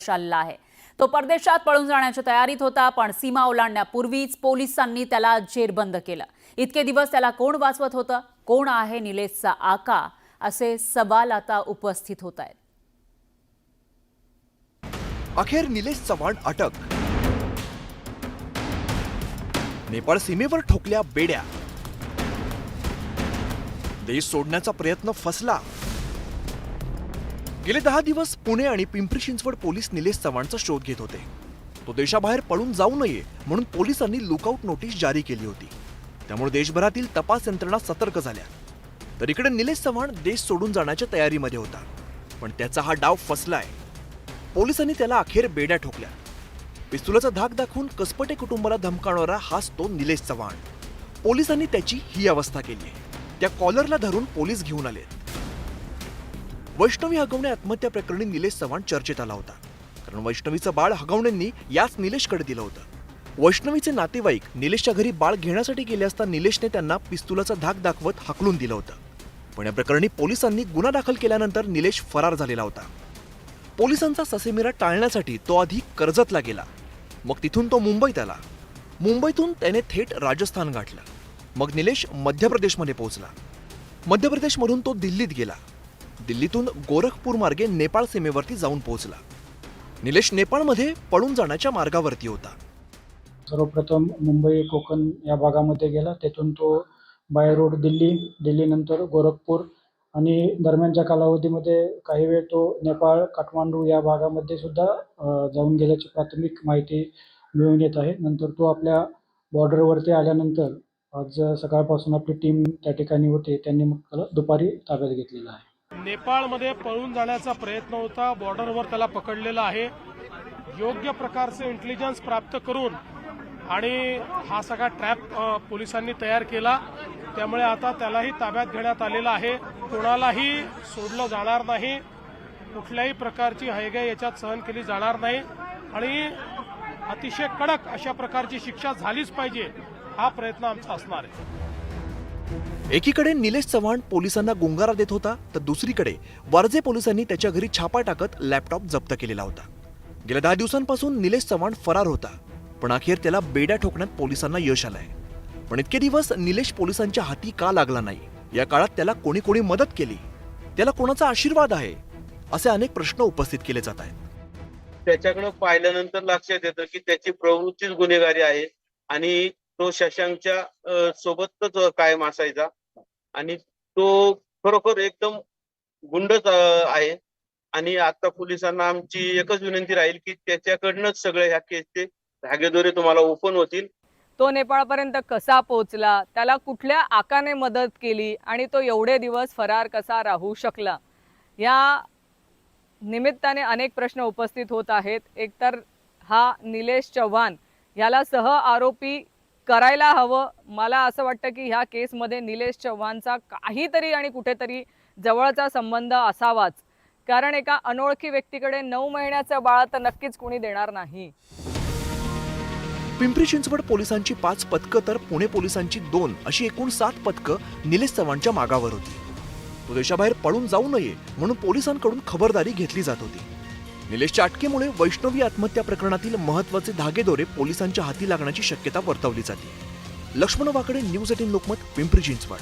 यश आलेलं आहे। तो परदेशात पळून जाण्याच्या तयारीत होता, पण सीमा ओलांडण्यापूर्वीच पोलिसांनी त्याला जेरबंद केलं। इतके दिवस त्याला कोण वाचवत होतं? कोण आहे निलेशचा आका? असे सवाल आता उपस्थित होत आहेत। अखेर निलेश चव्हाण अटक। नेपाळ सीमेवर ठोकल्या बेड्या। देश सोडण्याचा प्रयत्न फसला। गेले 10 दिवस पुणे आणि पिंपरी चिंचवड पोलीस निलेश चव्हाणचा शोध घेत होते। तो देशाबाहेर पळून जाऊ नये म्हणून पोलिसांनी लुकआउट नोटीस जारी केली होती। त्यामुळे देशभरातील तपास यंत्रणा सतर्क झाल्या। तर इकडे निलेश चव्हाण देश सोडून जाण्याच्या तयारीमध्ये होता, पण त्याचा हा डाव फसलाय। पोलिसांनी त्याला अखेर बेड्या ठोकल्या। पिस्तुलाचा धाक दाखवून कसपटे कुटुंबाला धमकावणारा हाच तो निलेश चव्हाण। पोलिसांनी त्याची ही अवस्था केली आहे। त्या कॉलरला धरून पोलीस घेऊन आले। वैष्णवी हगवणे आत्महत्या प्रकरणी निलेश चव्हाण चर्चेत आला होता, कारण वैष्णवीचं बाळ हगवणेंनी याच निलेशकडे दिलं होतं। वैष्णवीचे नातेवाईक निलेशच्या घरी बाळ घेण्यासाठी गेले असता निलेशने त्यांना पिस्तुलाचा धाक दाखवत हाकलून दिलं होतं। पण या प्रकरणी पोलिसांनी गुन्हा दाखल केल्यानंतर निलेश फरार झालेला होता। पोलिसांचा ससेमिरा टाळण्यासाठी तो आधी कर्जतला गेला, मग तिथून तो मुंबईत आला। मुंबईतून त्याने थेट राजस्थान गाठलं। मग निलेश मध्य प्रदेशमध्ये पोहोचला। मध्य प्रदेशमधून तो दिल्लीत गेला। दिल्लीतून गोरखपूर मार्गे नेपाळ सीमेवरती जाऊन पोहोचला। निलेश नेपाळमध्ये पळून जाण्याच्या मार्गावरती होता। सर्वप्रथम मुंबई कोकण या भागामध्ये गेला, तेथून तो बाय रोड दिल्लीनंतर गोरखपूर आणि दरम्यानच्या कालावधीमध्ये काही वेळ तो नेपाळ काठमांडू या भागामध्ये सुद्धा जाऊन गेल्याची प्राथमिक माहिती मिळून येत आहे। नंतर तो आपल्या बॉर्डरवरती आल्यानंतर आज सकाळपासून आपली टीम त्या ठिकाणी होती, त्यांनी मग त्याला दुपारी ताब्यात घेतलेला आहे। नेपाळमध्ये पळून जाण्याचा प्रयत्न होता, बॉर्डरवर त्याला पकडलेला आहे। योग्य प्रकारचे इंटेलिजन्स प्राप्त करून आणि हा सगळा ट्रॅप पोलिसांनी तयार केला, त्यामुळे आता त्यालाही ताब्यात घेण्यात आलेला आहे। कोणालाही सोडलं जाणार नाही, कुठल्याही प्रकारची हयगय याच्यात सहन केली जाणार नाही आणि अतिशय कडक अशा प्रकारची शिक्षा झालीच पाहिजे, हा प्रयत्न आमचा असणार आहे। एकीकडे निलेश चव्हाण पोलिसांना गुंगारा देत होता, तर दुसरीकडे वारजे पोलिसांनी त्याच्या घरी छापा टाकत लॅपटॉप जप्त केलेला होता। गेल्या 10 दिवसांपासून निलेश चव्हाण फरार होता, पण अखेर त्याला बेड्या ठोकण्यात पोलिसांना यश आलंय। पण इतके दिवस निलेश पोलिसांच्या हाती का लागला नाही? या काळात त्याला कोणी कोणी मदत केली? त्याला कोणाचा आशीर्वाद आहे? असे अनेक प्रश्न उपस्थित केले जात आहेत। त्याच्याकडे पाहिल्यानंतर लक्षात येतं की त्याची प्रवृत्तीच गुन्हेगारी आहे आणि तो शशांकच्या सोबतच कायम असायचा आणि तो खरोखर एकदम गुंडच आहे। आणि आता पोलिसांना आमची एकच विनंती राहील की त्याच्याकडनंच सगळे ह्या केसचे धागेदोरे तुम्हाला ओपन होतील। तो नेपाळपर्यंत कसा पोहोचला, त्याला कुठल्या आकाने मदत केली आणि तो एवढे दिवस फरार कसा राहू शकला, या निमित्ताने अनेक प्रश्न उपस्थित होत आहेत। एकतर हा निलेश चव्हाण याला सह आरोपी करायला हवं। मला असं वाटतं की ह्या केसमध्ये निलेश चव्हाणचा काहीतरी आणि कुठेतरी जवळचा संबंध असावाच, कारण एका अनोळखी व्यक्तीकडे 9 महिन्याचं बाळ तर नक्कीच कोणी देणार नाही। पिंपरी चिंचवड पोलिसांची 5 पथकं तर पुणे पोलिसांची 2 अशी एकूण 7 पथकं निलेश चव्हाणच्या मागावर होती। तो देशाबाहेर पळून जाऊ नये म्हणून पोलिसांकडून खबरदारी घेतली जात होती। निलेशच्या अटकेमुळे वैष्णवी आत्महत्या प्रकरणातील महत्त्वाचे धागेदोरे पोलिसांच्या हाती लागण्याची शक्यता वर्तवली जाते। लक्ष्मण वाकडे, न्यूज 18 लोकमत, पिंपरी चिंचवड।